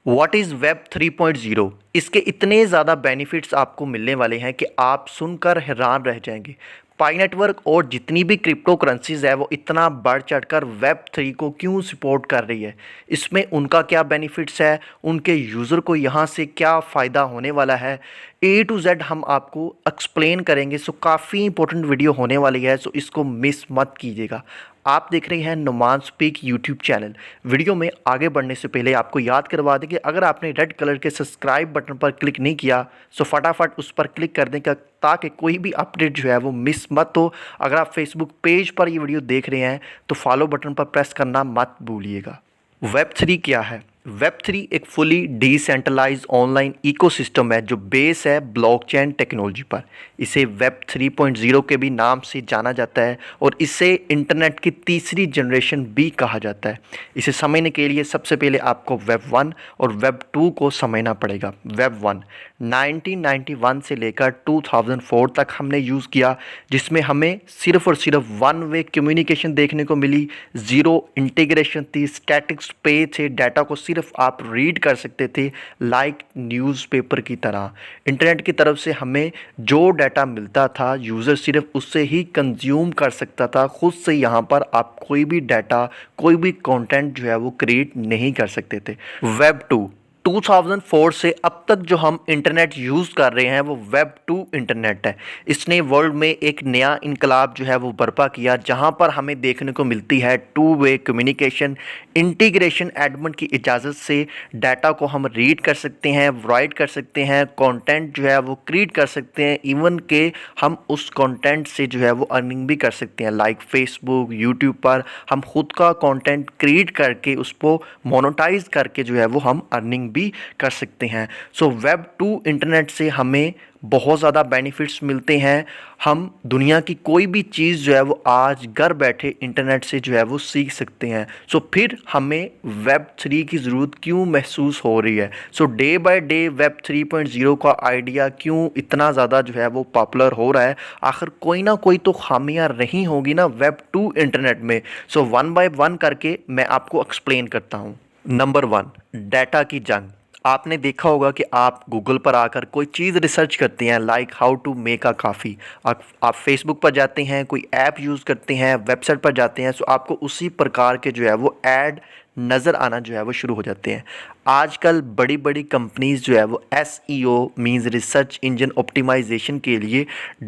What is web 3.0। इसके इतने ज़्यादा बेनिफिट्स आपको मिलने वाले हैं कि आप सुनकर हैरान रह जाएंगे। पाई नेटवर्क और जितनी भी क्रिप्टो करेंसीज है वो इतना बढ़ चढ़कर वेब 3 को क्यों सपोर्ट कर रही है, इसमें उनका क्या बेनिफिट्स है, उनके यूज़र को यहाँ से क्या फ़ायदा होने वाला है, ए टू जेड हम आपको एक्सप्लेन करेंगे। सो काफ़ी इंपॉर्टेंट वीडियो होने वाली है, सो इसको मिस मत कीजिएगा। आप देख रहे हैं Numan speak YouTube channel. Video में आगे बढ़ने से पहले आपको याद करवा दें कि अगर आपने रेड कलर के सब्सक्राइब बटन पर क्लिक नहीं किया सो फटाफट उस पर क्लिक कर दें ताकि कोई भी अपडेट जो है वो मिस मत हो। अगर आप फेसबुक पेज पर ये वीडियो देख रहे हैं तो फॉलो बटन पर प्रेस करना मत भूलिएगा। वेब 3 क्या है? वेब 3 एक फुली डिसेंट्रलाइज ऑनलाइन इकोसिस्टम है जो बेस है ब्लॉकचेन टेक्नोलॉजी पर। इसे वेब 3.0 के भी नाम से जाना जाता है और इसे इंटरनेट की तीसरी जनरेशन भी कहा जाता है। इसे समझने के लिए सबसे पहले आपको वेब 1 और वेब 2 को समझना पड़ेगा। वेब 1 1991 से लेकर 2004 तक हमने यूज़ किया, जिसमें हमें सिर्फ और सिर्फ वन वे कम्युनिकेशन देखने को मिली। ज़ीरो इंटीग्रेशन थी, स्टैटिक पेज थे, डाटा को सिर्फ आप रीड कर सकते थे लाइक न्यूज़पेपर की तरह। इंटरनेट की तरफ से हमें जो डाटा मिलता था यूज़र सिर्फ उससे ही कंज्यूम कर सकता था। खुद से यहाँ पर आप कोई भी डाटा, कोई भी कंटेंट जो है वो क्रिएट नहीं कर सकते थे। वेब 2 2004 से अब तक जो हम इंटरनेट यूज़ कर रहे हैं वो वेब 2 इंटरनेट है। इसने वर्ल्ड में एक नया इनकलाब जो है वो बर्पा किया, जहां पर हमें देखने को मिलती है two way communication, integration. Admin की इजाज़त से डाटा को हम रीड कर सकते हैं, राइट कर सकते हैं, कंटेंट जो है वो क्रिएट कर सकते हैं, इवन के हम उस कंटेंट से जो है वो अर्निंग भी कर सकते हैं। लाइक फेसबुक, यूट्यूब पर हम खुद का कंटेंट क्रिएट करके उसको मोनेटाइज करके जो है वो हम अर्निंग भी कर सकते हैं। सो वेब 2 इंटरनेट से हमें बहुत ज़्यादा बेनिफिट्स मिलते हैं। हम दुनिया की कोई भी चीज़ जो है वो आज घर बैठे इंटरनेट से जो है वो सीख सकते हैं। सो फिर हमें वेब 3 की ज़रूरत क्यों महसूस हो रही है? सो डे बाय डे वेब 3.0 का आइडिया क्यों इतना ज़्यादा जो है वो पॉपुलर हो रहा है? आखिर कोई ना कोई तो खामियां रही होगी ना वेब 2 इंटरनेट में। सो वन बाय वन करके मैं आपको एक्सप्लेन करता हूँ। नंबर 1, डाटा की जंग। आपने देखा होगा कि आप गूगल पर आकर कोई चीज़ रिसर्च करते हैं like how to make a coffee. आप फेसबुक पर जाते हैं, कोई ऐप यूज़ करते हैं, वेबसाइट पर जाते हैं, सो आपको उसी प्रकार के जो है वो ऐड नज़र आना जो है वो शुरू हो जाते हैं। आजकल बड़ी बड़ी कंपनीज़ जो है वो SEO means research engine optimization के लिए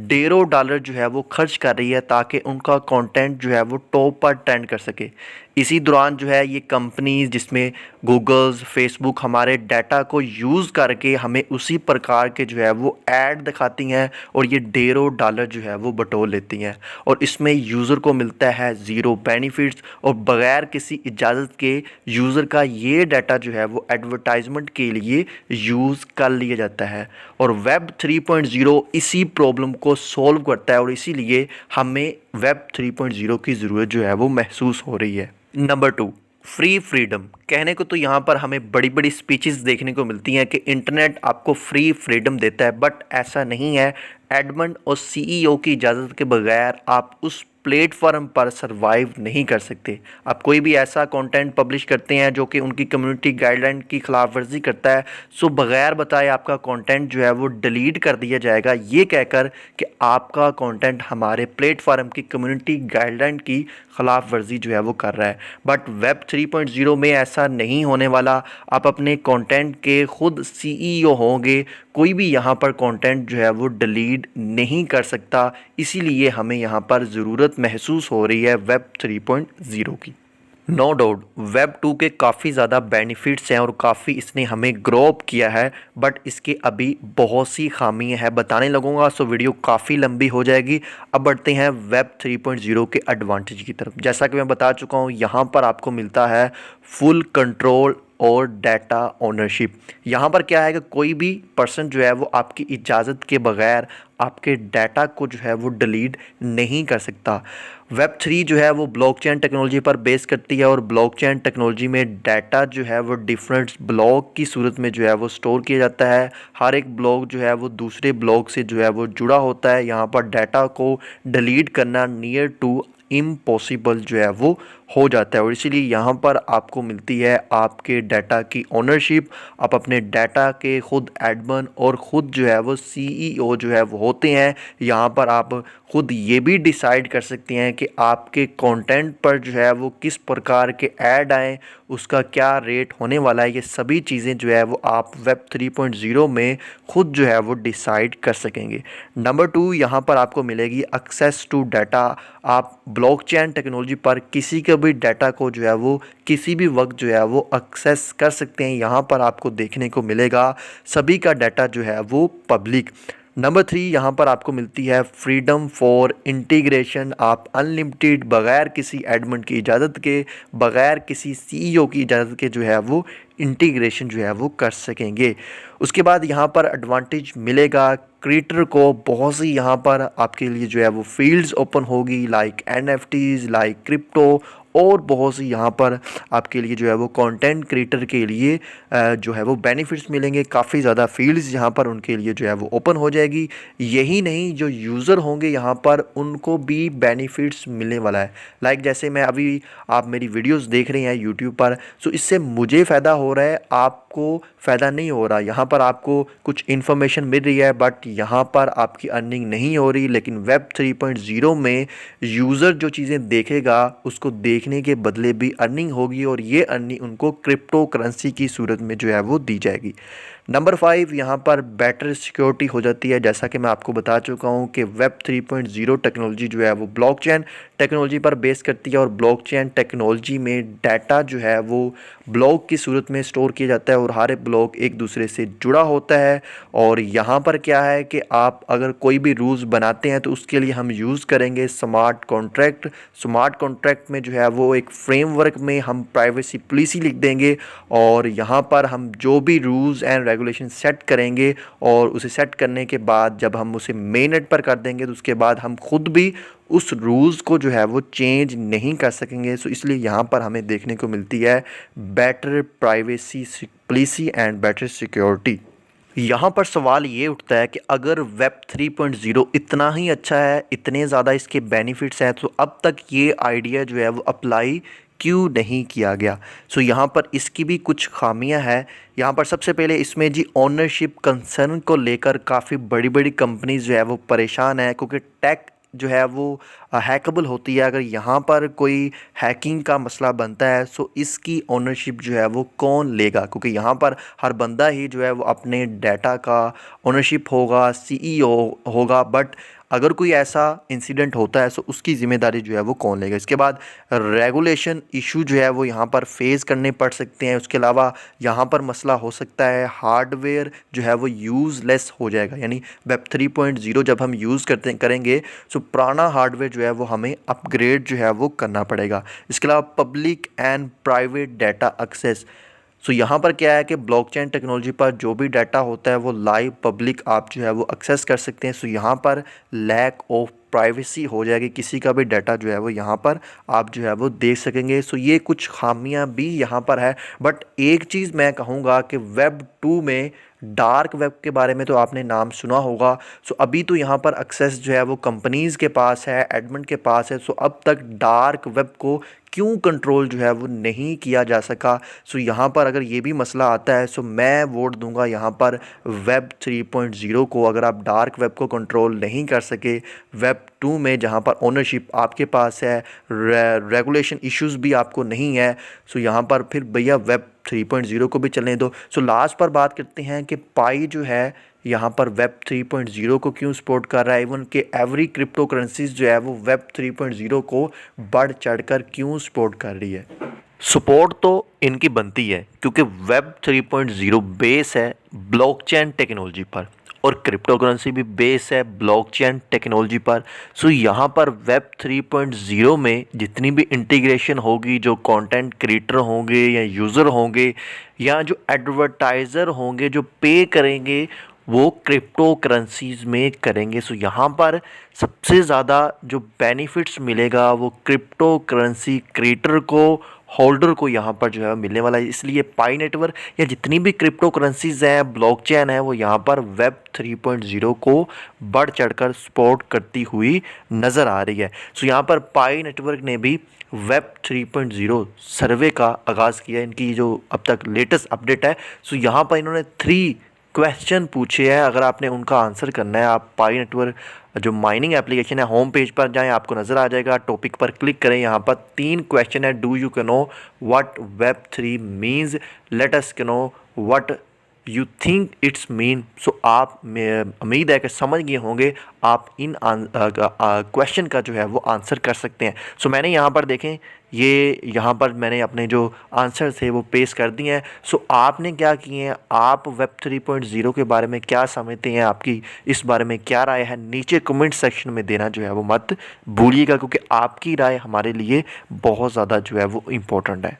$1.5 जो है वो खर्च कर रही है ताकि उनका कंटेंट जो है वो टॉप पर ट्रेंड कर सके। इसी दौरान जो है ये कंपनीज़ जिसमें गूगल्स, फेसबुक हमारे डाटा को यूज़ करके हमें उसी प्रकार के जो है वो ऐड दिखाती हैं और ये $1.5 जो है वो बटोर लेती हैं और इसमें यूज़र को मिलता है ज़ीरो बेनिफिट्स और बग़ैर किसी इजाज़त के यूज़र का ये डाटा जो है वो एडवर्टाइजमेंट के लिए यूज़ कर लिया जाता है। और वेब 3.0 इसी प्रॉब्लम को सॉल्व करता है और इसीलिए हमें वेब 3.0 की ज़रूरत जो है वो महसूस हो रही है। Number 2, free freedom. कहने को तो यहाँ पर हमें बड़ी बड़ी स्पीचेस देखने को मिलती हैं कि इंटरनेट आपको फ्री फ्रीडम देता है, बट ऐसा नहीं है। एडमिन और CEO की इजाज़त के बगैर आप उस प्लेटफॉर्म पर सरवाइव नहीं कर सकते। आप कोई भी ऐसा कंटेंट पब्लिश करते हैं जो कि उनकी कम्युनिटी गाइडलाइन की खिलाफ वर्जी करता है, सो बगैर बताए आपका कंटेंट जो है वो डिलीट कर दिया जाएगा, ये कहकर कि आपका कंटेंट हमारे प्लेटफॉर्म की कम्युनिटी गाइडलाइन की खिलाफ वर्जी जो है वो कर रहा है। बट वेब 3.0 में ऐसा नहीं होने वाला। आप अपने कंटेंट के खुद CEO होंगे, कोई भी यहाँ पर कंटेंट जो है वो डिलीट नहीं कर सकता। इसीलिए हमें यहाँ पर ज़रूरत महसूस हो रही है वेब 3.0 की। नो डाउट वेब 2 के काफ़ी ज़्यादा बेनिफिट्स हैं और काफ़ी इसने हमें ग्रो अप किया है, बट इसके अभी बहुत सी खामियां हैं। बताने लगूंगा सो वीडियो काफ़ी लंबी हो जाएगी। अब बढ़ते हैं वेब 3.0 के एडवांटेज की तरफ। जैसा कि मैं बता चुका हूँ, यहाँ पर आपको मिलता है फुल कंट्रोल और डाटा ओनरशिप। यहाँ पर क्या है कि कोई भी पर्सन जो है वो आपकी इजाज़त के बगैर आपके डाटा को जो है वो डिलीट नहीं कर सकता। वेब 3 जो है वो ब्लॉकचेन टेक्नोलॉजी पर बेस करती है और ब्लॉकचेन टेक्नोलॉजी में डाटा जो है वो डिफरेंट ब्लॉक की सूरत में जो है वो स्टोर किया जाता है। हर एक ब्लॉक जो है वो दूसरे ब्लॉक से जो है वो जुड़ा होता है। यहाँ पर डाटा को डिलीट करना नियर टू इम्पॉसिबल जो है वो हो जाता है और इसीलिए यहाँ पर आपको मिलती है आपके डाटा की ओनरशिप। आप अपने डाटा के खुद एडमिन और ख़ुद जो है वो सीईओ जो है वो होते हैं। यहाँ पर आप ख़ुद ये भी डिसाइड कर सकते हैं कि आपके कंटेंट पर जो है वो किस प्रकार के ऐड आएँ, उसका क्या रेट होने वाला है। ये सभी चीज़ें जो है वो आप वेब 3.0 में ख़ुद जो है वो डिसाइड कर सकेंगे। नंबर 2, यहाँ पर आपको मिलेगी एक्सेस टू डाटा। आप ब्लॉकचेन टेक्नोलॉजी पर किसी के भी डाटा को जो है वो किसी भी वक्त जो है वो एक्सेस कर सकते हैं। यहाँ पर आपको देखने को मिलेगा सभी का डाटा जो है वो पब्लिक। नंबर 3, यहाँ पर आपको मिलती है फ्रीडम फॉर इंटीग्रेशन। आप अनलिमिटेड बग़ैर किसी एडमिन की इजाज़त के, बग़ैर किसी सीईओ की इजाज़त के जो है वो इंटीग्रेशन जो है वो कर सकेंगे। उसके बाद यहाँ पर एडवांटेज मिलेगा क्रिएटर को, बहुत सी यहाँ पर आपके लिए जो है वो फील्ड्स ओपन होगी लाइक एनएफटीज, लाइक क्रिप्टो, और बहुत सी यहाँ पर आपके लिए जो है वो कंटेंट क्रिएटर के लिए जो है वो बेनिफिट्स मिलेंगे। काफ़ी ज़्यादा फील्ड्स यहाँ पर उनके लिए जो है वो ओपन हो जाएगी। यही नहीं, जो यूज़र होंगे यहाँ पर उनको भी बेनिफिट्स मिलने वाला है। लाइक जैसे मैं अभी, आप मेरी वीडियोस देख रहे हैं यूट्यूब पर, सो इससे मुझे फ़ायदा हो रहा है, आपको फ़ायदा नहीं हो रहा। यहाँ पर आपको कुछ इन्फॉर्मेशन मिल रही है बट यहाँ पर आपकी अर्निंग नहीं हो रही। लेकिन वेब 3.0 में यूज़र जो चीज़ें देखेगा उसको देखने के बदले भी अर्निंग होगी और ये अर्निंग उनको क्रिप्टो करेंसी की सूरत में जो है वो दी जाएगी। नंबर 5, यहाँ पर बेटर सिक्योरिटी हो जाती है। जैसा कि मैं आपको बता चुका हूँ कि वेब 3.0 टेक्नोलॉजी जो है वो ब्लॉकचेन टेक्नोलॉजी पर बेस करती है और ब्लॉकचेन टेक्नोलॉजी में डाटा जो है वो ब्लॉक की सूरत में स्टोर किया जाता है और हर एक ब्लॉक एक दूसरे से जुड़ा होता है। और यहाँ पर क्या है कि आप अगर कोई भी रूल्स बनाते हैं तो उसके लिए हम यूज़ करेंगे स्मार्ट कॉन्ट्रैक्ट। स्मार्ट कॉन्ट्रैक्ट में जो है वो एक फ्रेमवर्क में हम प्राइवेसी पॉलिसी लिख देंगे और यहाँ पर हम जो भी रूल्स एंड रेगुलेशन सेट करेंगे और उसे सेट करने के बाद जब हम उसे मेननेट पर कर देंगे तो उसके बाद हम खुद भी उस रूल्स को जो है वो चेंज नहीं कर सकेंगे। सो इसलिए यहाँ पर हमें देखने को मिलती है better privacy policy and better security. यहाँ पर सवाल ये उठता है कि अगर वेब 3.0 इतना ही अच्छा है, इतने ज़्यादा इसके बेनिफिट्स हैं, तो अब तक ये आइडिया जो है वो अप्लाई क्यों नहीं किया गया। सो यहाँ पर इसकी भी कुछ खामियां हैं। यहाँ पर सबसे पहले इसमें जी ओनरशिप कंसर्न को लेकर काफ़ी बड़ी बड़ी कंपनीज जो है वो परेशान है, क्योंकि टेक जो है वो हैकेबल होती है। अगर यहाँ पर कोई हैकिंग का मसला बनता है सो इसकी ओनरशिप जो है वो कौन लेगा, क्योंकि यहाँ पर हर बंदा ही जो है वो अपने डाटा का ओनरशिप होगा, सीईओ होगा। बट अगर कोई ऐसा इंसिडेंट होता है सो उसकी ज़िम्मेदारी जो है वो कौन लेगा। इसके बाद रेगुलेशन इशू जो है वो यहाँ पर फेस करने पड़ सकते हैं। उसके अलावा यहाँ पर मसला हो सकता है हार्डवेयर जो है वो यूज़लेस हो जाएगा, यानी वेब 3.0 जब हम यूज़ करेंगे सो पुराना हार्डवेयर जो है वो हमें अपग्रेड जो है वो करना पड़ेगा। इसके अलावा public and private data access. So यहाँ पर क्या है कि ब्लॉकचेन टेक्नोलॉजी पर जो भी डाटा होता है वो लाइव पब्लिक आप जो है वो एक्सेस कर सकते हैं। सो यहाँ पर लैक ऑफ प्राइवेसी हो जाएगी, किसी का भी डाटा जो है वो यहाँ पर आप जो है वो देख सकेंगे। सो ये कुछ खामियां भी यहाँ पर है। बट एक चीज़ मैं कहूँगा कि वेब 2 में डार्क वेब के बारे में तो आपने नाम सुना होगा। सो अभी तो यहाँ पर एक्सेस जो है वो कंपनीज़ के पास है, एडमिन के पास है। सो अब तक डार्क वेब को क्यों कंट्रोल जो है वो नहीं किया जा सका। सो यहाँ पर अगर ये भी मसला आता है सो मैं वोट दूंगा यहाँ पर वेब 3.0 को। अगर आप डार्क वेब को कंट्रोल नहीं कर सके वेब 2 में, जहाँ पर ओनरशिप आपके पास है, रेगुलेशन इश्यूज़ भी आपको नहीं है, सो यहाँ पर फिर भैया वेब 3.0 को भी चलने दो। सो लास्ट पर बात करते हैं कि पाई जो है यहाँ पर वेब 3.0 को क्यों सपोर्ट कर रहा है। इवन के एवरी क्रिप्टो करेंसीज जो है वो वेब 3.0 को बढ़ चढ़कर क्यों सपोर्ट कर रही है। सपोर्ट तो इनकी बनती है क्योंकि वेब 3.0 बेस है ब्लॉकचेन टेक्नोलॉजी पर और क्रिप्टो करेंसी भी बेस है ब्लॉकचेन टेक्नोलॉजी पर। सो यहाँ पर वेब 3.0 में जितनी भी इंटीग्रेशन होगी, जो कंटेंट क्रिएटर होंगे या यूज़र होंगे या जो एडवर्टाइज़र होंगे जो पे करेंगे वो क्रिप्टो करेंसीज में करेंगे। सो यहाँ पर सबसे ज़्यादा जो बेनिफिट्स मिलेगा वो क्रिप्टो करेंसी क्रिएटर को, होल्डर को यहाँ पर जो है मिलने वाला है। इसलिए पाई नेटवर्क या जितनी भी क्रिप्टो करेंसीज हैं, ब्लॉकचेन है, वो यहाँ पर वेब 3.0 को बढ़ चढ़कर सपोर्ट करती हुई नज़र आ रही है। सो यहाँ पर पाई नेटवर्क ने भी वेब 3.0 सर्वे का आगाज़ किया है। इनकी जो अब तक लेटेस्ट अपडेट है, सो यहाँ पर इन्होंने 3 क्वेश्चन पूछे हैं। अगर आपने उनका आंसर करना है, आप पाई नेटवर्क जो माइनिंग एप्लीकेशन है होम पेज पर जाएं, आपको नज़र आ जाएगा, टॉपिक पर क्लिक करें। यहाँ पर 3 क्वेश्चन है। Do you know what web 3 means, let us know what you think it's mean. So आप उम्मीद है कि समझ गए होंगे, आप इन क्वेश्चन का जो है वो आंसर कर सकते हैं। सो मैंने यहाँ पर देखें, ये यहाँ पर मैंने अपने जो आंसर थे वो पेश कर दिए हैं। सो आपने क्या किए हैं, आप वेब 3.0 के बारे में क्या समझते हैं, आपकी इस बारे में क्या राय है, नीचे कमेंट सेक्शन में देना जो है वो मत भूलिएगा, क्योंकि आपकी राय हमारे लिए बहुत ज़्यादा जो है वो इम्पोर्टेंट है।